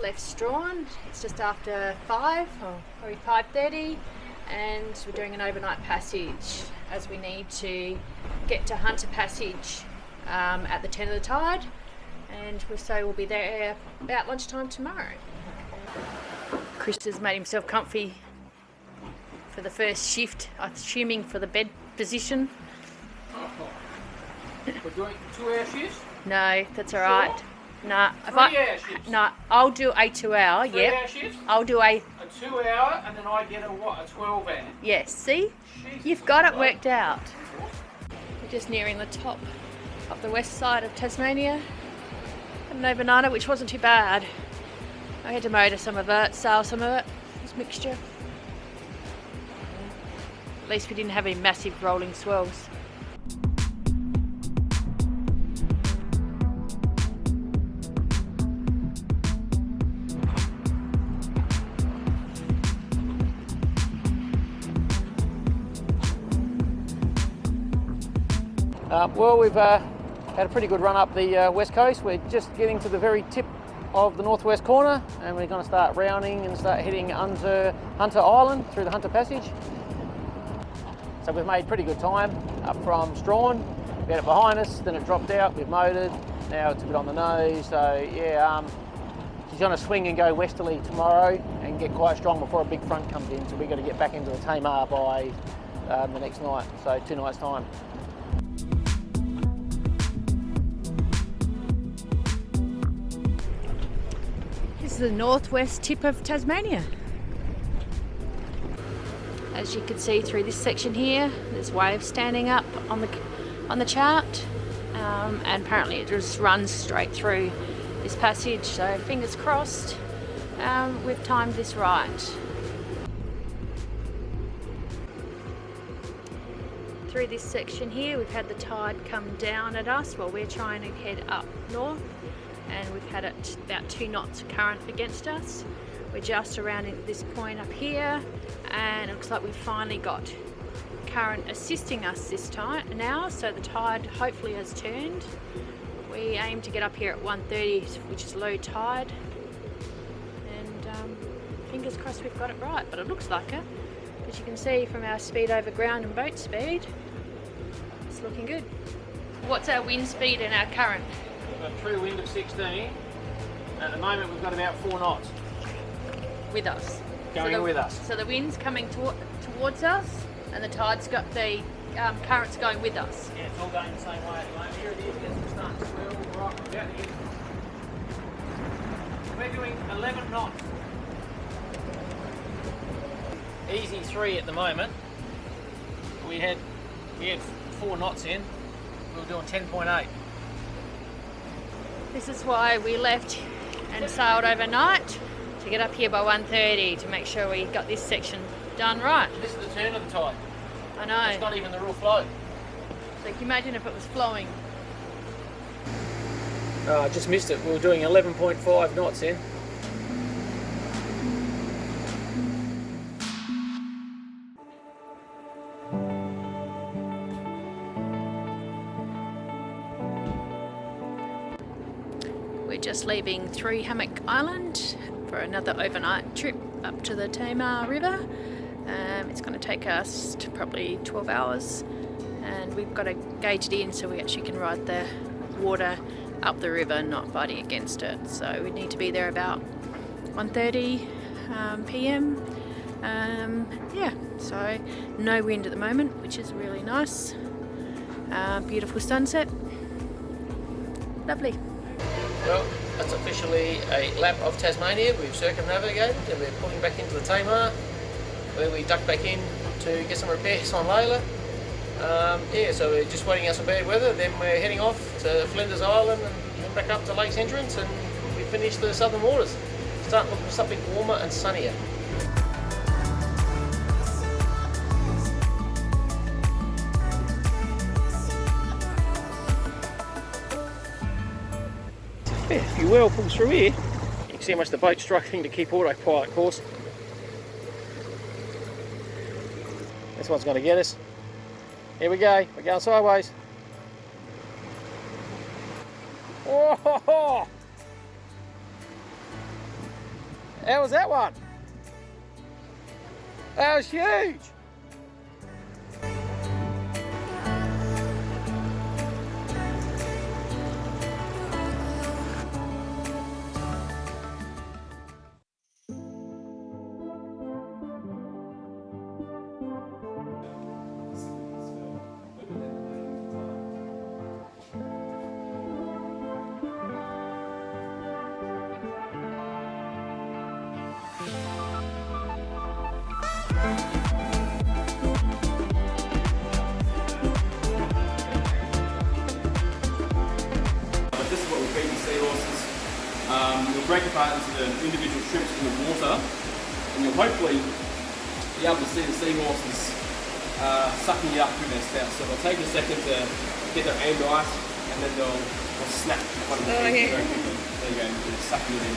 left Strawn. It's just after 5, or probably 5:30, and we're doing an overnight passage as we need to get to Hunter Passage at the 10 of the tide, and we'll be there about lunchtime tomorrow. Chris has made himself comfy for the first shift, assuming for the bed position. We're doing 2-hour shifts? No, that's all right. Sure. Nah, 3-hour shifts? No, I'll do a 2-hour. 3-hour shifts? I'll do a 2-hour, and then I get a 12-hour. Yes, see? Jesus, You've got it worked out. We're just nearing the top of the west side of Tasmania. Had an overnighter, which wasn't too bad. I had to motor some of it, sail some of it. This mixture. At least we didn't have any massive rolling swells. Well, we've had a pretty good run up the west coast. We're just getting to the very tip of the northwest corner, and we're going to start rounding and start heading under Hunter Island through the Hunter Passage. So we've made pretty good time up from Strawn. We had it behind us, then it dropped out, we've motored, now it's a bit on the nose. So yeah, she's going to swing and go westerly tomorrow and get quite strong before a big front comes in. So we've got to get back into the Tamar by the next night, so 2 nights time. This is the northwest tip of Tasmania. As you can see through this section here, there's waves standing up on the chart, and apparently it just runs straight through this passage. So fingers crossed, we've timed this right. Through this section here, we've had the tide come down at us while we're trying to head up north, and we've had it about 2 knots current against us. We're just around at this point up here, and it looks like we've finally got current assisting us this time now, so the tide hopefully has turned. We aim to get up here at 1:30, which is low tide, and fingers crossed we've got it right, but it looks like it. As you can see from our speed over ground and boat speed, it's looking good. What's our wind speed and our current? We've got a true wind of 16. At the moment we've got about 4 knots. With us. Going with us. So the wind's coming towards us, and the tide's got the current's going with us. Yeah, it's all going the same way at the moment. Here it is, it's starting to swell right about here. We're doing 11 knots. Easy 3 at the moment. We had 4 knots in. We were doing 10.8. This is why we left and sailed overnight, to get up here by 1:30 to make sure we got this section done right. This is the turn of the tide. I know. It's not even the real flow. So can you imagine if it was flowing? Oh, I just missed it. We were doing 11.5 knots in. We're just leaving Three Hummock Island for another overnight trip up to the Tamar River. It's going to take us to probably 12 hours, and we've got to gauge it in so we actually can ride the water up the river, not fighting against it. So we need to be there about 1:30 p.m. Yeah, so no wind at the moment, which is really nice. Beautiful sunset. Lovely. Well, that's officially a lap of Tasmania. We've circumnavigated and we're pulling back into the Tamar, where we duck back in to get some repairs on Layla. Yeah, so we're just waiting out some bad weather, then we're heading off to Flinders Island and then back up to Lake's Entrance, and we finish the southern waters. Starting looking for something warmer and sunnier. Yeah, a few whirlpools through here. You can see how much the boat's struggling to keep autopilot course. This one's going to get us. Here we go, we're going sideways. Oh, ho, ho. How was that one? That was huge. You'll break apart into the individual shrimps in the water, and you'll hopefully be able to see the seahorses sucking you up with their snout. So they'll take a second to get their aim right, and then they'll snap one of the teeth very quickly. There you go, and sucking it in.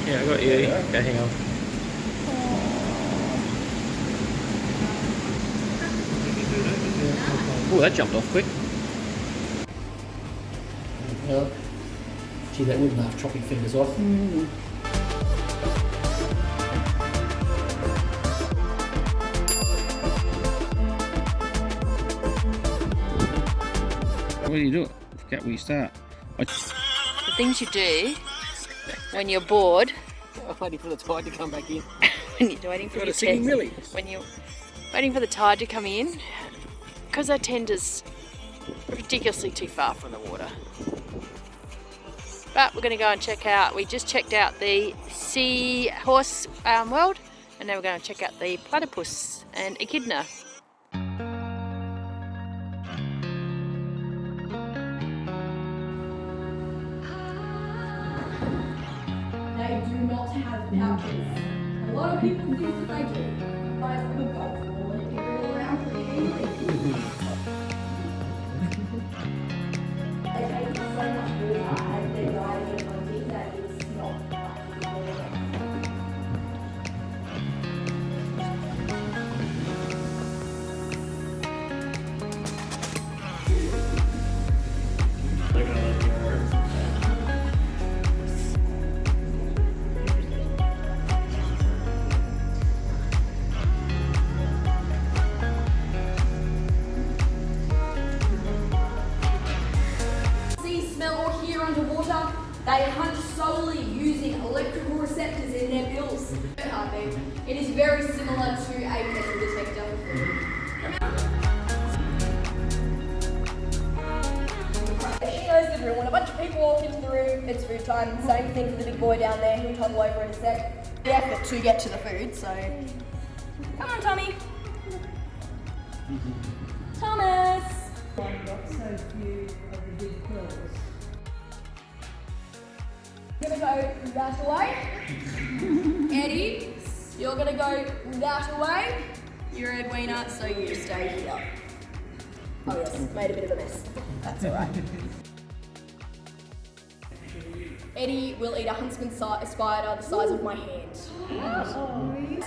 Yeah, I got you. Okay, hang on. Oh, that jumped off quick. Gee, that wouldn't have chopping fingers off. What do you do? Forget where you start. The things you do when you're bored. I'm waiting for the tide to come back in. When you're waiting for Got your a singing tent- Millie. When you're waiting for the tide to come in, because our tent is ridiculously too far from the water. But we're going to go and check out. We just checked out the Seahorse World, and now we're going to check out the Platypus and Echidna. They do not have pouches. A lot of people think that they do. But with a golf ball, they can go around pretty easily. They take so much water as they're diving and hunting that it's not practical. Smell or hear underwater, they hunt solely using electrical receptors in their bills. It is very similar to a metal detector for food. She knows the room. When a bunch of people walk into the room, it's food time. Same thing for the big boy down there who'll toggle over in a sec. The effort to get to the food, so come on, Tommy. Thomas. Got so few of the big quills. You're gonna go that way. Eddie, you're gonna go that way. You're Edwina, so you just stay here. Oh yes, made a bit of a mess. That's alright. Eddie will eat a huntsman spider the size of my hand.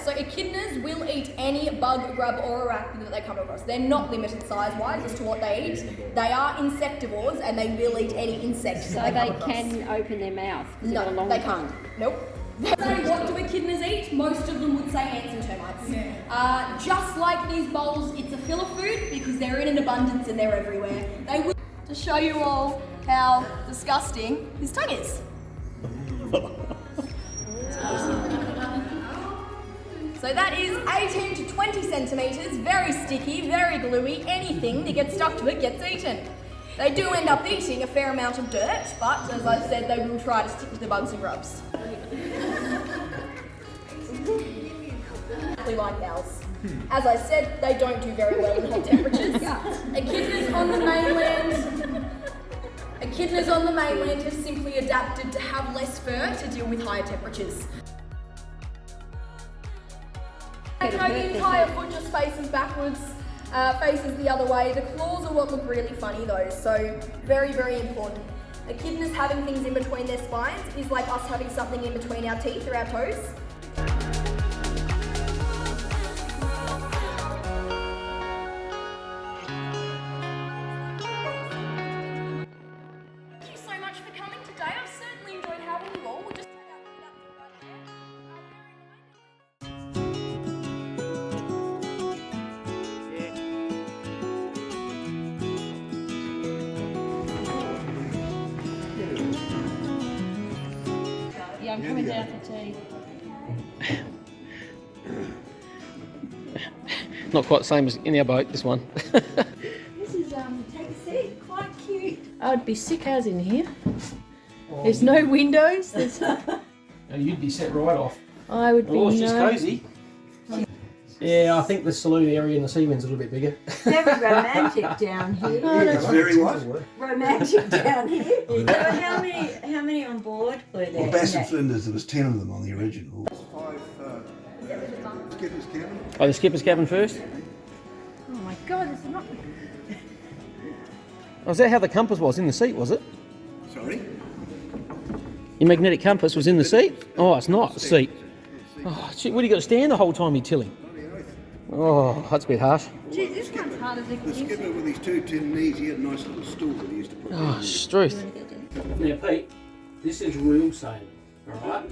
So echidnas will eat any bug, grub or arachnid that they come across. They're not limited size-wise as to what they eat. They are insectivores and they will eat any insect So that they they come across. can open their mouth? No, they can't. Nope. Say, what do echidnas eat? Most of them would say ants and termites. Yeah. Just like these bowls, it's a filler food because they're in an abundance and they're everywhere. They will, to show you all how disgusting his tongue is. So that is 18 to 20 centimetres, very sticky, very gluey. Anything that gets stuck to it gets eaten. They do end up eating a fair amount of dirt, but as I said, they will try to stick to the bugs and grubs. Like owls. As I said, they don't do very well in hot temperatures. Echidnas on the mainland have simply adapted to have less fur to deal with higher temperatures. You know, the entire foot just faces backwards, faces the other way. The claws are what look really funny though, so very, very important. Echidnas having things in between their spines is like us having something in between our teeth or our toes. Thank you so much for coming today. I've certainly enjoyed having you all. We'll just take out that right there. Yeah, I'm coming down for tea. Not quite the same as in our boat, this one. This is, take a seat, quite cute. I'd be sick as in here. There's no windows. There's... You'd be set right off. I would be. Oh, she's cosy. Yeah, I think the saloon area in the Seawind's a little bit bigger. Very romantic down here. It's very what? Romantic down here. So how many on board were there? Well, Bass Flinders, there was 10 of them on the original. Skipper's cabin. Oh, the skipper's cabin first? Oh my God, it's not. Oh, is that how the compass was in the seat, was it? Sorry? Your magnetic compass was in the seat? Oh, it's not the seat. Oh, shit, what do you got to stand the whole time you're tilling? Oh, that's a bit harsh. Gee, this one's harder to The get skipper with his 2 tin knees, he had a nice little stool that he used to put Oh, Struth. Now, Pete, this is real sailing, all right?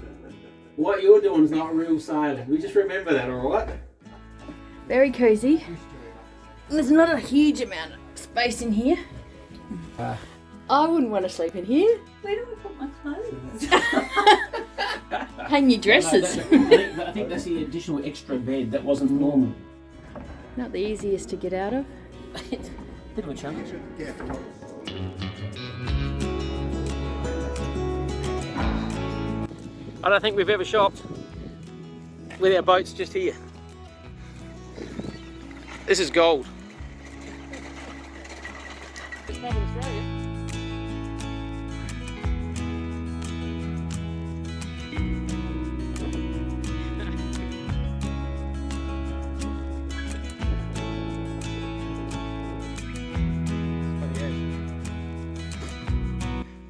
What you're doing is not real sailing. We just remember that, all right? Very cozy. There's not a huge amount of space in here. I wouldn't want to sleep in here. Where do I put my clothes? Hang your dresses. I think that's the additional extra bed. That wasn't normal. Not the easiest to get out of. Bit of a chunk. I don't think we've ever shopped with our boats just here. This is gold. It's back in Australia.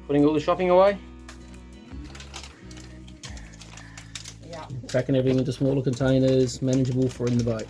Putting all the shopping away. Packing everything into smaller containers, manageable for in the boat.